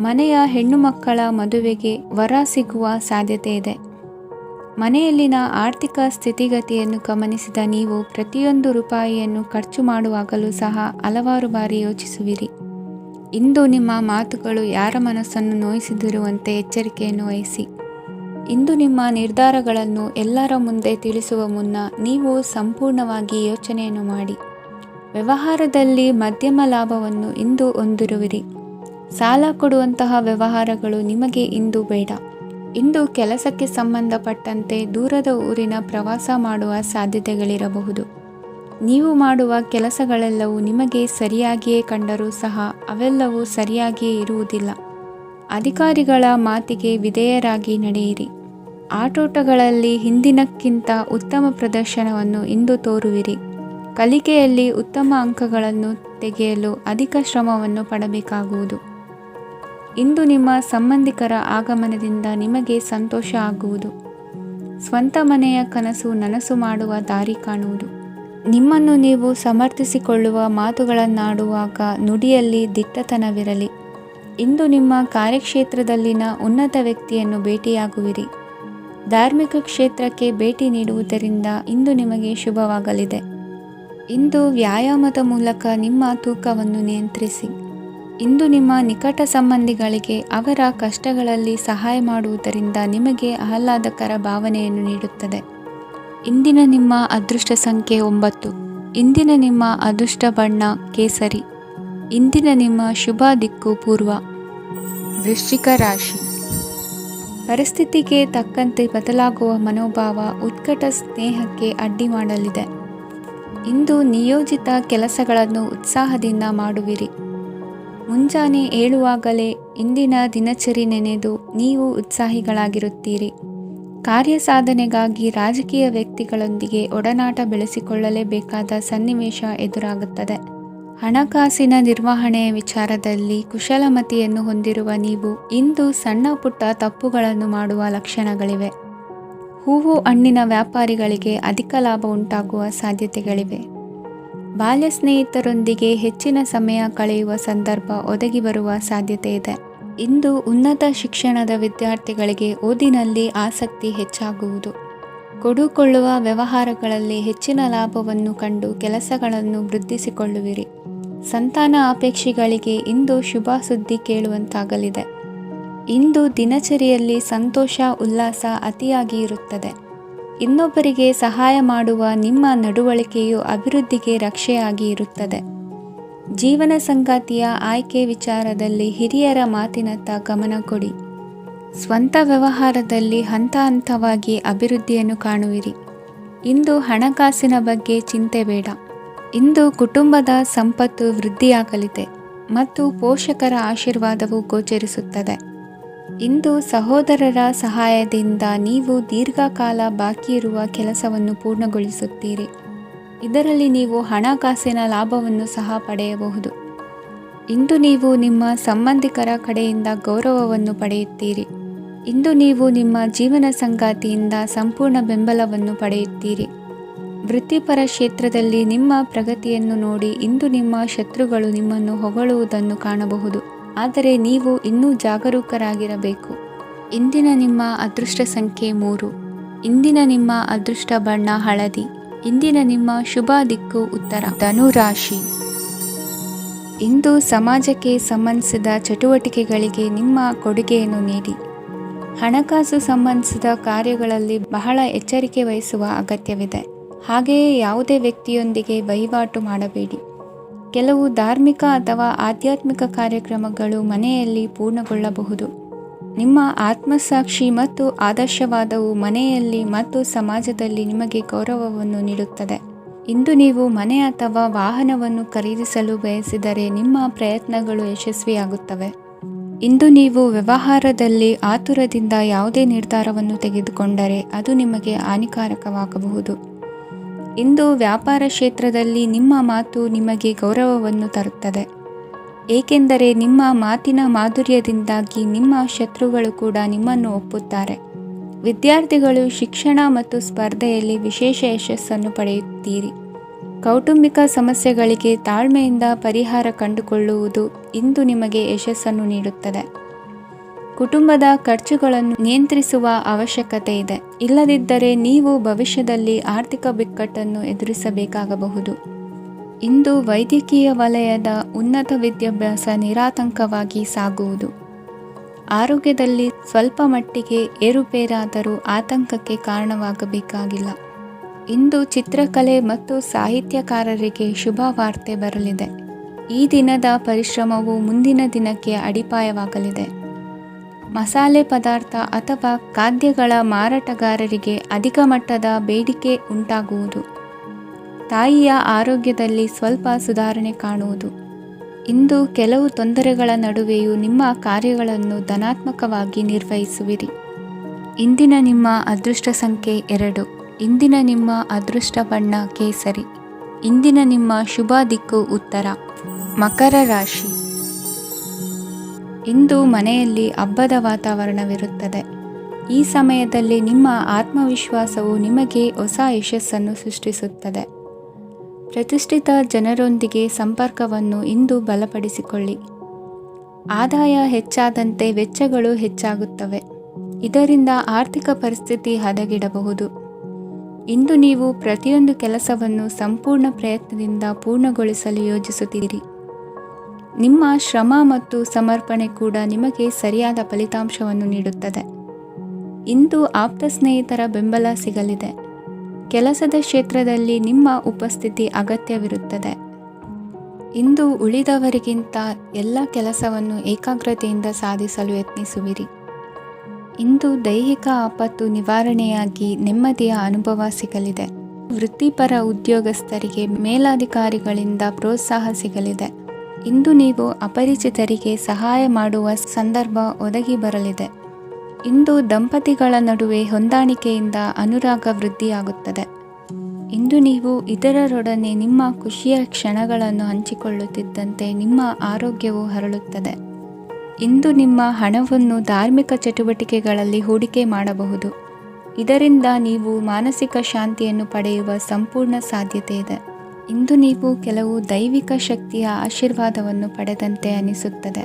ಮನೆಯ ಹೆಣ್ಣು ಮಕ್ಕಳ ಮದುವೆಗೆ ವರ ಸಿಗುವ ಸಾಧ್ಯತೆ ಇದೆ. ಮನೆಯಲ್ಲಿನ ಆರ್ಥಿಕ ಸ್ಥಿತಿಗತಿಯನ್ನು ಗಮನಿಸಿದ ನೀವು ಪ್ರತಿಯೊಂದು ರೂಪಾಯಿಯನ್ನು ಖರ್ಚು ಮಾಡುವಾಗಲೂ ಸಹ ಹಲವಾರು ಬಾರಿ ಯೋಚಿಸುವಿರಿ. ಇಂದು ನಿಮ್ಮ ಮಾತುಗಳು ಯಾರ ಮನಸ್ಸನ್ನು ನೋಯಿಸಿದಿರುವಂತೆ ಎಚ್ಚರಿಕೆಯನ್ನು ವಹಿಸಿ. ಇಂದು ನಿಮ್ಮ ನಿರ್ಧಾರಗಳನ್ನು ಎಲ್ಲರ ಮುಂದೆ ತಿಳಿಸುವ ಮುನ್ನ ನೀವು ಸಂಪೂರ್ಣವಾಗಿ ಯೋಚನೆಯನ್ನು ಮಾಡಿ. ವ್ಯವಹಾರದಲ್ಲಿ ಮಧ್ಯಮ ಲಾಭವನ್ನು ಇಂದು ಹೊಂದಿರುವಿರಿ. ಸಾಲ ಕೊಡುವಂತಹ ವ್ಯವಹಾರಗಳು ನಿಮಗೆ ಇಂದು ಬೇಡ. ಇಂದು ಕೆಲಸಕ್ಕೆ ಸಂಬಂಧಪಟ್ಟಂತೆ ದೂರದ ಊರಿನ ಪ್ರವಾಸ ಮಾಡುವ ಸಾಧ್ಯತೆಗಳಿರಬಹುದು. ನೀವು ಮಾಡುವ ಕೆಲಸಗಳೆಲ್ಲವೂ ನಿಮಗೆ ಸರಿಯಾಗಿಯೇ ಕಂಡರೂ ಸಹ ಅವೆಲ್ಲವೂ ಸರಿಯಾಗಿಯೇ ಇರುವುದಿಲ್ಲ. ಅಧಿಕಾರಿಗಳ ಮಾತಿಗೆ ವಿಧೇಯರಾಗಿ ನಡೆಯಿರಿ. ಆಟೋಟಗಳಲ್ಲಿ ಹಿಂದಿನಕ್ಕಿಂತ ಉತ್ತಮ ಪ್ರದರ್ಶನವನ್ನು ಇಂದು ತೋರುವಿರಿ. ಕಲಿಕೆಯಲ್ಲಿ ಉತ್ತಮ ಅಂಕಗಳನ್ನು ತೆಗೆಯಲು ಅಧಿಕ ಶ್ರಮವನ್ನು ಪಡಬೇಕಾಗುವುದು. ಇಂದು ನಿಮ್ಮ ಸಂಬಂಧಿಕರ ಆಗಮನದಿಂದ ನಿಮಗೆ ಸಂತೋಷ ಆಗುವುದು. ಸ್ವಂತ ಮನೆಯ ಕನಸು ನನಸು ಮಾಡುವ ದಾರಿ ಕಾಣುವುದು. ನಿಮ್ಮನ್ನು ನೀವು ಸಮರ್ಥಿಸಿಕೊಳ್ಳುವ ಮಾತುಗಳನ್ನಾಡುವಾಗ ನುಡಿಯಲ್ಲಿ ದಿಟ್ಟತನವಿರಲಿ. ಇಂದು ನಿಮ್ಮ ಕಾರ್ಯಕ್ಷೇತ್ರದಲ್ಲಿನ ಉನ್ನತ ವ್ಯಕ್ತಿಯನ್ನು ಭೇಟಿಯಾಗುವಿರಿ. ಧಾರ್ಮಿಕ ಕ್ಷೇತ್ರಕ್ಕೆ ಭೇಟಿ ನೀಡುವುದರಿಂದ ಇಂದು ನಿಮಗೆ ಶುಭವಾಗಲಿದೆ. ಇಂದು ವ್ಯಾಯಾಮದ ಮೂಲಕ ನಿಮ್ಮ ತೂಕವನ್ನು ನಿಯಂತ್ರಿಸಿ. ಇಂದು ನಿಮ್ಮ ನಿಕಟ ಸಂಬಂಧಿಗಳಿಗೆ ಅವರ ಕಷ್ಟಗಳಲ್ಲಿ ಸಹಾಯ ಮಾಡುವುದರಿಂದ ನಿಮಗೆ ಆಹ್ಲಾದಕರ ಭಾವನೆಯನ್ನು ನೀಡುತ್ತದೆ. ಇಂದಿನ ನಿಮ್ಮ ಅದೃಷ್ಟ ಸಂಖ್ಯೆ 9. ಇಂದಿನ ನಿಮ್ಮ ಅದೃಷ್ಟ ಬಣ್ಣ ಕೇಸರಿ. ಇಂದಿನ ನಿಮ್ಮ ಶುಭ ದಿಕ್ಕು ಪೂರ್ವ. ವೃಶ್ಚಿಕ ರಾಶಿ. ಪರಿಸ್ಥಿತಿಗೆ ತಕ್ಕಂತೆ ಬದಲಾಗುವ ಮನೋಭಾವ ಉತ್ಕಟ ಸ್ನೇಹಕ್ಕೆ ಅಡ್ಡಿ ಮಾಡಲಿದೆ. ಇಂದು ನಿಯೋಜಿತ ಕೆಲಸಗಳನ್ನು ಉತ್ಸಾಹದಿಂದ ಮಾಡುವಿರಿ. ಮುಂಜಾನೆ ಏಳುವಾಗಲೇ ಇಂದಿನ ದಿನಚರಿ ನೆನೆದು ನೀವು ಉತ್ಸಾಹಿಗಳಾಗಿರುತ್ತೀರಿ. ಕಾರ್ಯ ಸಾಧನೆಗಾಗಿ ರಾಜಕೀಯ ವ್ಯಕ್ತಿಗಳೊಂದಿಗೆ ಒಡನಾಟ ಬೆಳೆಸಿಕೊಳ್ಳಲೇಬೇಕಾದ ಸನ್ನಿವೇಶ ಎದುರಾಗುತ್ತದೆ. ಹಣಕಾಸಿನ ನಿರ್ವಹಣೆಯ ವಿಚಾರದಲ್ಲಿ ಕುಶಲಮತಿಯನ್ನು ಹೊಂದಿರುವ ನೀವು ಇಂದು ಸಣ್ಣ ಪುಟ್ಟ ತಪ್ಪುಗಳನ್ನು ಮಾಡುವ ಲಕ್ಷಣಗಳಿವೆ. ಹೂವು ಹಣ್ಣಿನ ವ್ಯಾಪಾರಿಗಳಿಗೆ ಅಧಿಕ ಲಾಭ ಉಂಟಾಗುವ ಸಾಧ್ಯತೆಗಳಿವೆ. ಬಾಲ್ಯ ಸ್ನೇಹಿತರೊಂದಿಗೆ ಹೆಚ್ಚಿನ ಸಮಯ ಕಳೆಯುವ ಸಂದರ್ಭ ಒದಗಿ ಬರುವ ಸಾಧ್ಯತೆ ಇದೆ. ಇಂದು ಉನ್ನತ ಶಿಕ್ಷಣದ ವಿದ್ಯಾರ್ಥಿಗಳಿಗೆ ಓದಿನಲ್ಲಿ ಆಸಕ್ತಿ ಹೆಚ್ಚಾಗುವುದು. ಕೊಡುಕೊಳ್ಳುವ ವ್ಯವಹಾರಗಳಲ್ಲಿ ಹೆಚ್ಚಿನ ಲಾಭವನ್ನು ಕಂಡು ಕೆಲಸಗಳನ್ನು ವೃದ್ಧಿಸಿಕೊಳ್ಳುವಿರಿ. ಸಂತಾನ ಅಪೇಕ್ಷಿಗಳಿಗೆ ಇಂದು ಶುಭ ಸುದ್ದಿ ಕೇಳುವಂತಾಗಲಿದೆ. ಇಂದು ದಿನಚರಿಯಲ್ಲಿ ಸಂತೋಷ ಉಲ್ಲಾಸ ಅತಿಯಾಗಿ ಇರುತ್ತದೆ. ಇನ್ನೊಬ್ಬರಿಗೆ ಸಹಾಯ ಮಾಡುವ ನಿಮ್ಮ ನಡವಳಿಕೆಯು ಅಭಿವೃದ್ಧಿಗೆ ರಕ್ಷೆಯಾಗಿ ಇರುತ್ತದೆ. ಜೀವನ ಸಂಗಾತಿಯ ಆಯ್ಕೆ ವಿಚಾರದಲ್ಲಿ ಹಿರಿಯರ ಮಾತಿನತ್ತ ಗಮನ ಕೊಡಿ. ಸ್ವಂತ ವ್ಯವಹಾರದಲ್ಲಿ ಹಂತ ಹಂತವಾಗಿ ಅಭಿವೃದ್ಧಿಯನ್ನು ಕಾಣುವಿರಿ. ಇಂದು ಹಣಕಾಸಿನ ಬಗ್ಗೆ ಚಿಂತೆ ಬೇಡ. ಇಂದು ಕುಟುಂಬದ ಸಂಪತ್ತು ವೃದ್ಧಿಯಾಗಲಿದೆ ಮತ್ತು ಪೋಷಕರ ಆಶೀರ್ವಾದವು ಗೋಚರಿಸುತ್ತದೆ. ಇಂದು ಸಹೋದರರ ಸಹಾಯದಿಂದ ನೀವು ದೀರ್ಘಕಾಲ ಬಾಕಿ ಇರುವ ಕೆಲಸವನ್ನು ಪೂರ್ಣಗೊಳಿಸುತ್ತೀರಿ. ಇದರಲ್ಲಿ ನೀವು ಹಣಕಾಸಿನ ಲಾಭವನ್ನು ಸಹ ಪಡೆಯಬಹುದು. ಇಂದು ನೀವು ನಿಮ್ಮ ಸಂಬಂಧಿಕರ ಕಡೆಯಿಂದ ಗೌರವವನ್ನು ಪಡೆಯುತ್ತೀರಿ. ಇಂದು ನೀವು ನಿಮ್ಮ ಜೀವನ ಸಂಗಾತಿಯಿಂದ ಸಂಪೂರ್ಣ ಬೆಂಬಲವನ್ನು ಪಡೆಯುತ್ತೀರಿ. ವೃತ್ತಿಪರ ಕ್ಷೇತ್ರದಲ್ಲಿ ನಿಮ್ಮ ಪ್ರಗತಿಯನ್ನು ನೋಡಿ ಇಂದು ನಿಮ್ಮ ಶತ್ರುಗಳು ನಿಮ್ಮನ್ನು ಹೊಗಳುವುದನ್ನು ಕಾಣಬಹುದು. ಆದರೆ ನೀವು ಇನ್ನೂ ಜಾಗರೂಕರಾಗಿರಬೇಕು. ಇಂದಿನ ನಿಮ್ಮ ಅದೃಷ್ಟ ಸಂಖ್ಯೆ 3. ಇಂದಿನ ನಿಮ್ಮ ಅದೃಷ್ಟ ಬಣ್ಣ ಹಳದಿ. ಇಂದಿನ ನಿಮ್ಮ ಶುಭ ದಿಕ್ಕು ಉತ್ತರ. ಧನು ರಾಶಿ. ಇಂದು ಸಮಾಜಕ್ಕೆ ಸಂಬಂಧಿಸಿದ ಚಟುವಟಿಕೆಗಳಿಗೆ ನಿಮ್ಮ ಕೊಡುಗೆಯನ್ನು ನೀಡಿ. ಹಣಕಾಸು ಸಂಬಂಧಿಸಿದ ಕಾರ್ಯಗಳಲ್ಲಿ ಬಹಳ ಎಚ್ಚರಿಕೆ ವಹಿಸುವ ಅಗತ್ಯವಿದೆ. ಹಾಗೆಯೇ ಯಾವುದೇ ವ್ಯಕ್ತಿಯೊಂದಿಗೆ ವಹಿವಾಟು ಮಾಡಬೇಡಿ. ಕೆಲವು ಧಾರ್ಮಿಕ ಅಥವಾ ಆಧ್ಯಾತ್ಮಿಕ ಕಾರ್ಯಕ್ರಮಗಳು ಮನೆಯಲ್ಲಿ ಪೂರ್ಣಗೊಳ್ಳಬಹುದು. ನಿಮ್ಮ ಆತ್ಮಸಾಕ್ಷಿ ಮತ್ತು ಆದರ್ಶವಾದವು ಮನೆಯಲ್ಲಿ ಮತ್ತು ಸಮಾಜದಲ್ಲಿ ನಿಮಗೆ ಗೌರವವನ್ನು ನೀಡುತ್ತದೆ. ಇಂದು ನೀವು ಮನೆ ಅಥವಾ ವಾಹನವನ್ನು ಖರೀದಿಸಲು ಬಯಸಿದರೆ ನಿಮ್ಮ ಪ್ರಯತ್ನಗಳು ಯಶಸ್ವಿಯಾಗುತ್ತವೆ. ಇಂದು ನೀವು ವ್ಯವಹಾರದಲ್ಲಿ ಆತುರದಿಂದ ಯಾವುದೇ ನಿರ್ಧಾರವನ್ನು ತೆಗೆದುಕೊಂಡರೆ ಅದು ನಿಮಗೆ ಹಾನಿಕಾರಕವಾಗಬಹುದು. ಇಂದು ವ್ಯಾಪಾರ ಕ್ಷೇತ್ರದಲ್ಲಿ ನಿಮ್ಮ ಮಾತು ನಿಮಗೆ ಗೌರವವನ್ನು ತರುತ್ತದೆ, ಏಕೆಂದರೆ ನಿಮ್ಮ ಮಾತಿನ ಮಾಧುರ್ಯದಿಂದಾಗಿ ನಿಮ್ಮ ಶತ್ರುಗಳು ಕೂಡ ನಿಮ್ಮನ್ನು ಒಪ್ಪುತ್ತಾರೆ. ವಿದ್ಯಾರ್ಥಿಗಳು ಶಿಕ್ಷಣ ಮತ್ತು ಸ್ಪರ್ಧೆಯಲ್ಲಿ ವಿಶೇಷ ಯಶಸ್ಸನ್ನು ಪಡೆಯುತ್ತೀರಿ. ಕೌಟುಂಬಿಕ ಸಮಸ್ಯೆಗಳಿಗೆ ತಾಳ್ಮೆಯಿಂದ ಪರಿಹಾರ ಕಂಡುಕೊಳ್ಳುವುದು ಇಂದು ನಿಮಗೆ ಯಶಸ್ಸನ್ನು ನೀಡುತ್ತದೆ. ಕುಟುಂಬದ ಖರ್ಚುಗಳನ್ನು ನಿಯಂತ್ರಿಸುವ ಅವಶ್ಯಕತೆ ಇದೆ. ಇಲ್ಲದಿದ್ದರೆ ನೀವು ಭವಿಷ್ಯದಲ್ಲಿ ಆರ್ಥಿಕ ಬಿಕ್ಕಟ್ಟನ್ನು ಎದುರಿಸಬೇಕಾಗಬಹುದು. ಇಂದು ವೈದ್ಯಕೀಯ ವಲಯದ ಉನ್ನತ ವಿದ್ಯಾಭ್ಯಾಸ ನಿರಾತಂಕವಾಗಿ ಸಾಗುವುದು. ಆರೋಗ್ಯದಲ್ಲಿ ಸ್ವಲ್ಪ ಮಟ್ಟಿಗೆ ಏರುಪೇರಾದರೂ ಆತಂಕಕ್ಕೆ ಕಾರಣವಾಗಬೇಕಾಗಿಲ್ಲ. ಇಂದು ಚಿತ್ರಕಲೆ ಮತ್ತು ಸಾಹಿತ್ಯಕಾರರಿಗೆ ಶುಭ ವಾರ್ತೆ ಬರಲಿದೆ. ಈ ದಿನದ ಪರಿಶ್ರಮವು ಮುಂದಿನ ದಿನಕ್ಕೆ ಅಡಿಪಾಯವಾಗಲಿದೆ. ಮಸಾಲೆ ಪದಾರ್ಥ ಅಥವಾ ಖಾದ್ಯಗಳ ಮಾರಾಟಗಾರರಿಗೆ ಅಧಿಕ ಮಟ್ಟದ ಬೇಡಿಕೆ ಉಂಟಾಗುವುದು. ತಾಯಿಯ ಆರೋಗ್ಯದಲ್ಲಿ ಸ್ವಲ್ಪ ಸುಧಾರಣೆ ಕಾಣುವುದು. ಇಂದು ಕೆಲವು ತೊಂದರೆಗಳ ನಡುವೆಯೂ ನಿಮ್ಮ ಕಾರ್ಯಗಳನ್ನು ಧನಾತ್ಮಕವಾಗಿ ನಿರ್ವಹಿಸುವಿರಿ. ಇಂದಿನ ನಿಮ್ಮ ಅದೃಷ್ಟ ಸಂಖ್ಯೆ 2. ಇಂದಿನ ನಿಮ್ಮ ಅದೃಷ್ಟ ಬಣ್ಣ ಕೇಸರಿ. ಇಂದಿನ ನಿಮ್ಮ ಶುಭ ದಿಕ್ಕು ಉತ್ತರ. ಮಕರ ರಾಶಿ. ಇಂದು ಮನೆಯಲ್ಲಿ ಹಬ್ಬದ ವಾತಾವರಣವಿರುತ್ತದೆ. ಈ ಸಮಯದಲ್ಲಿ ನಿಮ್ಮ ಆತ್ಮವಿಶ್ವಾಸವು ನಿಮಗೆ ಹೊಸ ಯಶಸ್ಸನ್ನು ಸೃಷ್ಟಿಸುತ್ತದೆ. ಪ್ರತಿಷ್ಠಿತ ಜನರೊಂದಿಗೆ ಸಂಪರ್ಕವನ್ನು ಇಂದು ಬಲಪಡಿಸಿಕೊಳ್ಳಿ. ಆದಾಯ ಹೆಚ್ಚಾದಂತೆ ವೆಚ್ಚಗಳು ಹೆಚ್ಚಾಗುತ್ತವೆ. ಇದರಿಂದ ಆರ್ಥಿಕ ಪರಿಸ್ಥಿತಿ ಹದಗೆಡಬಹುದು. ಇಂದು ನೀವು ಪ್ರತಿಯೊಂದು ಕೆಲಸವನ್ನು ಸಂಪೂರ್ಣ ಪ್ರಯತ್ನದಿಂದ ಪೂರ್ಣಗೊಳಿಸಲು ಯೋಜಿಸುತ್ತೀರಿ. ನಿಮ್ಮ ಶ್ರಮ ಮತ್ತು ಸಮರ್ಪಣೆ ಕೂಡ ನಿಮಗೆ ಸರಿಯಾದ ಫಲಿತಾಂಶವನ್ನು ನೀಡುತ್ತದೆ. ಇಂದು ಆಪ್ತ ಸ್ನೇಹಿತರ ಬೆಂಬಲ ಸಿಗಲಿದೆ. ಕೆಲಸದ ಕ್ಷೇತ್ರದಲ್ಲಿ ನಿಮ್ಮ ಉಪಸ್ಥಿತಿ ಅಗತ್ಯವಿರುತ್ತದೆ. ಇಂದು ಉಳಿದವರಿಗಿಂತ ಎಲ್ಲ ಕೆಲಸವನ್ನು ಏಕಾಗ್ರತೆಯಿಂದ ಸಾಧಿಸಲು ಯತ್ನಿಸುವಿರಿ. ಇಂದು ದೈಹಿಕ ಆಪತ್ತು ನಿವಾರಣೆಯಾಗಿ ನೆಮ್ಮದಿಯ ಅನುಭವ ಸಿಗಲಿದೆ. ವೃತ್ತಿಪರ ಉದ್ಯೋಗಸ್ಥರಿಗೆ ಮೇಲಾಧಿಕಾರಿಗಳಿಂದ ಪ್ರೋತ್ಸಾಹ ಸಿಗಲಿದೆ. ಇಂದು ನೀವು ಅಪರಿಚಿತರಿಗೆ ಸಹಾಯ ಮಾಡುವ ಸಂದರ್ಭ ಒದಗಿ ಬರಲಿದೆ. ಇಂದು ದಂಪತಿಗಳ ನಡುವೆ ಹೊಂದಾಣಿಕೆಯಿಂದ ಅನುರಾಗ ವೃದ್ಧಿಯಾಗುತ್ತದೆ. ಇಂದು ನೀವು ಇತರರೊಡನೆ ನಿಮ್ಮ ಖುಷಿಯ ಕ್ಷಣಗಳನ್ನು ಹಂಚಿಕೊಳ್ಳುತ್ತಿದ್ದಂತೆ ನಿಮ್ಮ ಆರೋಗ್ಯವು ಹರಳುತ್ತದೆ. ಇಂದು ನಿಮ್ಮ ಹಣವನ್ನು ಧಾರ್ಮಿಕ ಚಟುವಟಿಕೆಗಳಲ್ಲಿ ಹೂಡಿಕೆ ಮಾಡಬಹುದು. ಇದರಿಂದ ನೀವು ಮಾನಸಿಕ ಶಾಂತಿಯನ್ನು ಪಡೆಯುವ ಸಂಪೂರ್ಣ ಸಾಧ್ಯತೆ ಇದೆ. ಇಂದು ನೀವು ಕೆಲವು ದೈವಿಕ ಶಕ್ತಿಯ ಆಶೀರ್ವಾದವನ್ನು ಪಡೆದಂತೆ ಅನಿಸುತ್ತದೆ.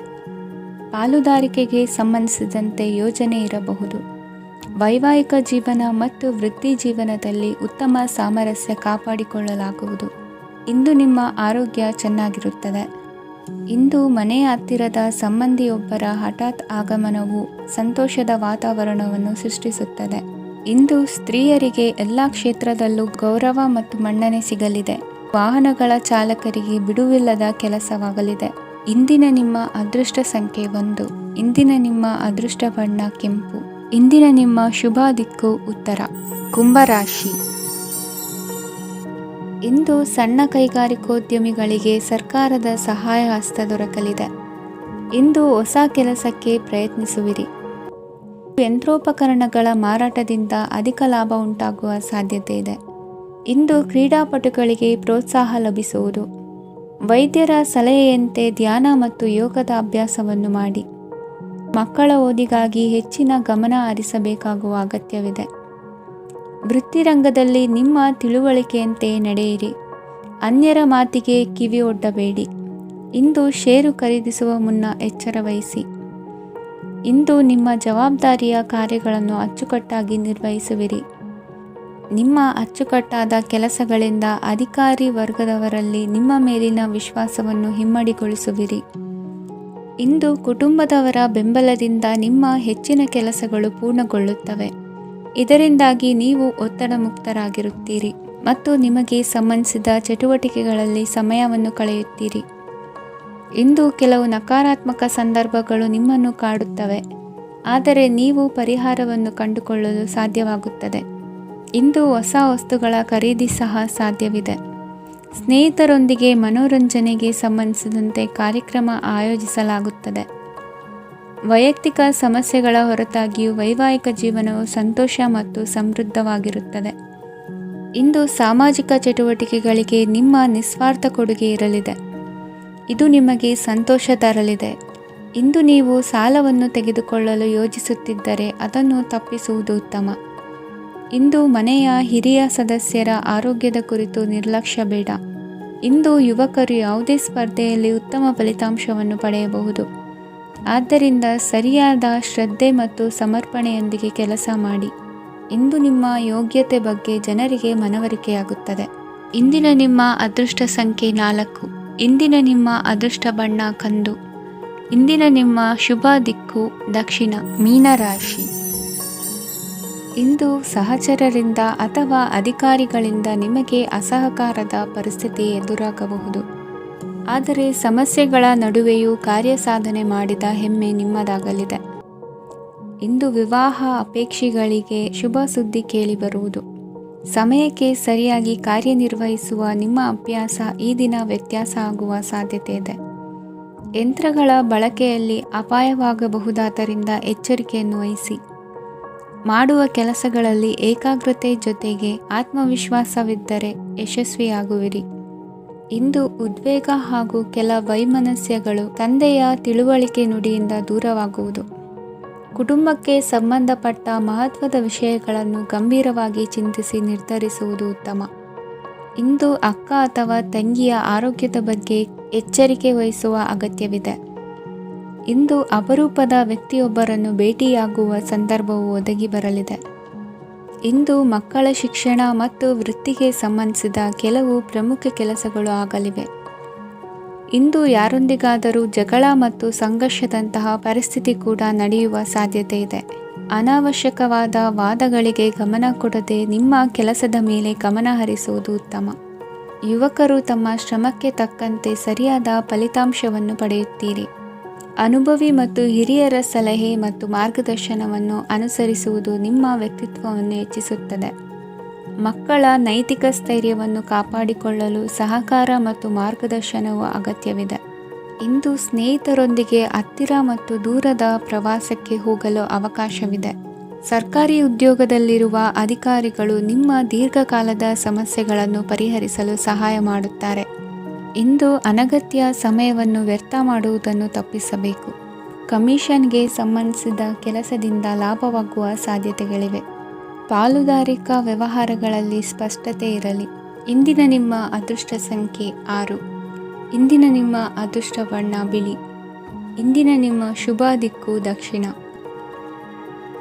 ಪಾಲುದಾರಿಕೆಗೆ ಸಂಬಂಧಿಸಿದಂತೆ ಯೋಜನೆ ಇರಬಹುದು. ವೈವಾಹಿಕ ಜೀವನ ಮತ್ತು ವೃತ್ತಿ ಜೀವನದಲ್ಲಿ ಉತ್ತಮ ಸಾಮರಸ್ಯ ಕಾಪಾಡಿಕೊಳ್ಳಲಾಗುವುದು. ಇಂದು ನಿಮ್ಮ ಆರೋಗ್ಯ ಚೆನ್ನಾಗಿರುತ್ತದೆ. ಇಂದು ಮನೆಯ ಹತ್ತಿರದ ಸಂಬಂಧಿಯೊಬ್ಬರ ಹಠಾತ್ ಆಗಮನವು ಸಂತೋಷದ ವಾತಾವರಣವನ್ನು ಸೃಷ್ಟಿಸುತ್ತದೆ. ಇಂದು ಸ್ತ್ರೀಯರಿಗೆ ಎಲ್ಲ ಕ್ಷೇತ್ರದಲ್ಲೂ ಗೌರವ ಮತ್ತು ಮನ್ನಣೆ ಸಿಗಲಿದೆ. ವಾಹನಗಳ ಚಾಲಕರಿಗೆ ಬಿಡುವಿಲ್ಲದ ಕೆಲಸವಾಗಲಿದೆ. ಇಂದಿನ ನಿಮ್ಮ ಅದೃಷ್ಟ ಸಂಖ್ಯೆ 1. ಇಂದಿನ ನಿಮ್ಮ ಅದೃಷ್ಟ ಬಣ್ಣ ಕೆಂಪು. ಇಂದಿನ ನಿಮ್ಮ ಶುಭ ದಿಕ್ಕು ಉತ್ತರ. ಕುಂಭರಾಶಿ. ಇಂದು ಸಣ್ಣ ಕೈಗಾರಿಕೋದ್ಯಮಿಗಳಿಗೆ ಸರ್ಕಾರದ ಸಹಾಯ ಹಸ್ತ ದೊರಕಲಿದೆ. ಇಂದು ಹೊಸ ಕೆಲಸಕ್ಕೆ ಪ್ರಯತ್ನಿಸುವಿರಿ. ಯಂತ್ರೋಪಕರಣಗಳ ಮಾರಾಟದಿಂದ ಅಧಿಕ ಲಾಭ ಉಂಟಾಗುವ ಸಾಧ್ಯತೆ ಇದೆ. ಇಂದು ಕ್ರೀಡಾಪಟುಗಳಿಗೆ ಪ್ರೋತ್ಸಾಹ ಲಭಿಸುವುದು. ವೈದ್ಯರ ಸಲಹೆಯಂತೆ ಧ್ಯಾನ ಮತ್ತು ಯೋಗದ ಅಭ್ಯಾಸವನ್ನು ಮಾಡಿ. ಮಕ್ಕಳ ಓದಿಗಾಗಿ ಹೆಚ್ಚಿನ ಗಮನ ಹರಿಸಬೇಕಾಗುವ ಅಗತ್ಯವಿದೆ. ವೃತ್ತಿರಂಗದಲ್ಲಿ ನಿಮ್ಮ ತಿಳುವಳಿಕೆಯಂತೆ ನಡೆಯಿರಿ. ಅನ್ಯರ ಮಾತಿಗೆ ಕಿವಿ ಒಡ್ಡಬೇಡಿ. ಇಂದು ಷೇರು ಖರೀದಿಸುವ ಮುನ್ನ ಎಚ್ಚರ ವಹಿಸಿ. ಇಂದು ನಿಮ್ಮ ಜವಾಬ್ದಾರಿಯ ಕಾರ್ಯಗಳನ್ನು ಅಚ್ಚುಕಟ್ಟಾಗಿ ನಿರ್ವಹಿಸುವಿರಿ. ನಿಮ್ಮ ಅಚ್ಚುಕಟ್ಟಾದ ಕೆಲಸಗಳಿಂದ ಅಧಿಕಾರಿ ವರ್ಗದವರಲ್ಲಿ ನಿಮ್ಮ ಮೇಲಿನ ವಿಶ್ವಾಸವನ್ನು ಇಮ್ಮಡಿಗೊಳಿಸುವಿರಿ. ಇಂದು ಕುಟುಂಬದವರ ಬೆಂಬಲದಿಂದ ನಿಮ್ಮ ಹೆಚ್ಚಿನ ಕೆಲಸಗಳು ಪೂರ್ಣಗೊಳ್ಳುತ್ತವೆ. ಇದರಿಂದಾಗಿ ನೀವು ಒತ್ತಡ ಮುಕ್ತರಾಗಿರುತ್ತೀರಿ ಮತ್ತು ನಿಮಗೆ ಸಂಬಂಧಿಸಿದ ಚಟುವಟಿಕೆಗಳಲ್ಲಿ ಸಮಯವನ್ನು ಕಳೆಯುತ್ತೀರಿ. ಇಂದು ಕೆಲವು ನಕಾರಾತ್ಮಕ ಸಂದರ್ಭಗಳು ನಿಮ್ಮನ್ನು ಕಾಡುತ್ತವೆ, ಆದರೆ ನೀವು ಪರಿಹಾರವನ್ನು ಕಂಡುಕೊಳ್ಳಲು ಸಾಧ್ಯವಾಗುತ್ತದೆ. ಇಂದು ಹೊಸ ವಸ್ತುಗಳ ಖರೀದಿ ಸಹ ಸಾಧ್ಯವಿದೆ. ಸ್ನೇಹಿತರೊಂದಿಗೆ ಮನೋರಂಜನೆಗೆ ಸಂಬಂಧಿಸಿದಂತೆ ಕಾರ್ಯಕ್ರಮ ಆಯೋಜಿಸಲಾಗುತ್ತದೆ. ವೈಯಕ್ತಿಕ ಸಮಸ್ಯೆಗಳ ಹೊರತಾಗಿಯೂ ವೈವಾಹಿಕ ಜೀವನವು ಸಂತೋಷ ಮತ್ತು ಸಮೃದ್ಧವಾಗಿರುತ್ತದೆ. ಇಂದು ಸಾಮಾಜಿಕ ಚಟುವಟಿಕೆಗಳಿಗೆ ನಿಮ್ಮ ನಿಸ್ವಾರ್ಥ ಕೊಡುಗೆ ಇರಲಿದೆ. ಇದು ನಿಮಗೆ ಸಂತೋಷ ತರಲಿದೆ. ಇಂದು ನೀವು ಸಾಲವನ್ನು ತೆಗೆದುಕೊಳ್ಳಲು ಯೋಜಿಸುತ್ತಿದ್ದರೆ ಅದನ್ನು ತಪ್ಪಿಸುವುದು ಉತ್ತಮ. ಇಂದು ಮನೆಯ ಹಿರಿಯ ಸದಸ್ಯರ ಆರೋಗ್ಯದ ಕುರಿತು ನಿರ್ಲಕ್ಷ್ಯ ಬೇಡ. ಇಂದು ಯುವಕರು ಯಾವುದೇ ಸ್ಪರ್ಧೆಯಲ್ಲಿ ಉತ್ತಮ ಫಲಿತಾಂಶವನ್ನು ಪಡೆಯಬಹುದು. ಆದ್ದರಿಂದ ಸರಿಯಾದ ಶ್ರದ್ಧೆ ಮತ್ತು ಸಮರ್ಪಣೆಯೊಂದಿಗೆ ಕೆಲಸ ಮಾಡಿ. ಇಂದು ನಿಮ್ಮ ಯೋಗ್ಯತೆ ಬಗ್ಗೆ ಜನರಿಗೆ ಮನವರಿಕೆಯಾಗುತ್ತದೆ. ಇಂದಿನ ನಿಮ್ಮ ಅದೃಷ್ಟ ಸಂಖ್ಯೆ 4. ಇಂದಿನ ನಿಮ್ಮ ಅದೃಷ್ಟ ಬಣ್ಣ ಕಂದು. ಇಂದಿನ ನಿಮ್ಮ ಶುಭ ದಿಕ್ಕು ದಕ್ಷಿಣ. ಮೀನರಾಶಿ. ಇಂದು ಸಹಚರರಿಂದ ಅಥವಾ ಅಧಿಕಾರಿಗಳಿಂದ ನಿಮಗೆ ಅಸಹಕಾರದ ಪರಿಸ್ಥಿತಿ ಎದುರಾಗಬಹುದು. ಆದರೆ ಸಮಸ್ಯೆಗಳ ನಡುವೆಯೂ ಕಾರ್ಯಸಾಧನೆ ಮಾಡಿದ ಹೆಮ್ಮೆ ನಿಮ್ಮದಾಗಲಿದೆ. ಇಂದು ವಿವಾಹ ಅಪೇಕ್ಷಿಗಳಿಗೆ ಶುಭ ಸುದ್ದಿ ಕೇಳಿಬರುವುದು. ಸಮಯಕ್ಕೆ ಸರಿಯಾಗಿ ಕಾರ್ಯನಿರ್ವಹಿಸುವ ನಿಮ್ಮ ಅಭ್ಯಾಸ ಈ ದಿನ ವ್ಯತ್ಯಾಸ ಆಗುವ ಸಾಧ್ಯತೆ ಇದೆ. ಯಂತ್ರಗಳ ಬಳಕೆಯಲ್ಲಿ ಅಪಾಯವಾಗಬಹುದಾದ್ದರಿಂದ ಎಚ್ಚರಿಕೆಯನ್ನು ವಹಿಸಿ. ಮಾಡುವ ಕೆಲಸಗಳಲ್ಲಿ ಏಕಾಗ್ರತೆ ಜೊತೆಗೆ ಆತ್ಮವಿಶ್ವಾಸವಿದ್ದರೆ ಯಶಸ್ವಿಯಾಗುವಿರಿ. ಇಂದು ಉದ್ವೇಗ ಹಾಗೂ ಕೆಲ ವೈಮನಸ್ಯಗಳು ತಂದೆಯ ತಿಳುವಳಿಕೆ ನುಡಿಯಿಂದ ದೂರವಾಗುವುದು. ಕುಟುಂಬಕ್ಕೆ ಸಂಬಂಧಪಟ್ಟ ಮಹತ್ವದ ವಿಷಯಗಳನ್ನು ಗಂಭೀರವಾಗಿ ಚಿಂತಿಸಿ ನಿರ್ಧರಿಸುವುದು ಉತ್ತಮ. ಇಂದು ಅಕ್ಕ ಅಥವಾ ತಂಗಿಯ ಆರೋಗ್ಯದ ಬಗ್ಗೆ ಎಚ್ಚರಿಕೆ ವಹಿಸುವ ಅಗತ್ಯವಿದೆ. ಇಂದು ಅಪರೂಪದ ವ್ಯಕ್ತಿಯೊಬ್ಬರನ್ನು ಭೇಟಿಯಾಗುವ ಸಂದರ್ಭವು ಒದಗಿ ಬರಲಿದೆ. ಇಂದು ಮಕ್ಕಳ ಶಿಕ್ಷಣ ಮತ್ತು ವೃತ್ತಿಗೆ ಸಂಬಂಧಿಸಿದ ಕೆಲವು ಪ್ರಮುಖ ಕೆಲಸಗಳು ಆಗಲಿವೆ. ಇಂದು ಯಾರೊಂದಿಗಾದರೂ ಜಗಳ ಮತ್ತು ಸಂಘರ್ಷದಂತಹ ಪರಿಸ್ಥಿತಿ ಕೂಡ ನಡೆಯುವ ಸಾಧ್ಯತೆ ಇದೆ. ಅನಾವಶ್ಯಕವಾದ ವಾದಗಳಿಗೆ ಗಮನ ಕೊಡದೆ ನಿಮ್ಮ ಕೆಲಸದ ಮೇಲೆ ಗಮನ ಹರಿಸುವುದು ಉತ್ತಮ. ಯುವಕರು ತಮ್ಮ ಶ್ರಮಕ್ಕೆ ತಕ್ಕಂತೆ ಸರಿಯಾದ ಫಲಿತಾಂಶವನ್ನು ಪಡೆಯುತ್ತೀರಿ. ಅನುಭವಿ ಮತ್ತು ಹಿರಿಯರ ಸಲಹೆ ಮತ್ತು ಮಾರ್ಗದರ್ಶನವನ್ನು ಅನುಸರಿಸುವುದು ನಿಮ್ಮ ವ್ಯಕ್ತಿತ್ವವನ್ನು ಹೆಚ್ಚಿಸುತ್ತದೆ. ಮಕ್ಕಳ ನೈತಿಕ ಸ್ಥೈರ್ಯವನ್ನು ಕಾಪಾಡಿಕೊಳ್ಳಲು ಸಹಕಾರ ಮತ್ತು ಮಾರ್ಗದರ್ಶನವು ಅಗತ್ಯವಿದೆ. ಇಂದು ಸ್ನೇಹಿತರೊಂದಿಗೆ ಹತ್ತಿರ ಮತ್ತು ದೂರದ ಪ್ರವಾಸಕ್ಕೆ ಹೋಗಲು ಅವಕಾಶವಿದೆ. ಸರ್ಕಾರಿ ಉದ್ಯೋಗದಲ್ಲಿರುವ ಅಧಿಕಾರಿಗಳು ನಿಮ್ಮ ದೀರ್ಘಕಾಲದ ಸಮಸ್ಯೆಗಳನ್ನು ಪರಿಹರಿಸಲು ಸಹಾಯ ಮಾಡುತ್ತಾರೆ. ಇಂದು ಅನಗತ್ಯ ಸಮಯವನ್ನು ವ್ಯರ್ಥ ಮಾಡುವುದನ್ನು ತಪ್ಪಿಸಬೇಕು. ಕಮಿಷನ್ಗೆ ಸಂಬಂಧಿಸಿದ ಕೆಲಸದಿಂದ ಲಾಭವಾಗುವ ಸಾಧ್ಯತೆಗಳಿವೆ. ಪಾಲುದಾರಿಕಾ ವ್ಯವಹಾರಗಳಲ್ಲಿ ಸ್ಪಷ್ಟತೆ ಇರಲಿ. ಇಂದಿನ ನಿಮ್ಮ ಅದೃಷ್ಟ ಸಂಖ್ಯೆ 6. ಇಂದಿನ ನಿಮ್ಮ ಅದೃಷ್ಟ ಬಣ್ಣ ಬಿಳಿ. ಇಂದಿನ ನಿಮ್ಮ ಶುಭ ದಿಕ್ಕು ದಕ್ಷಿಣ.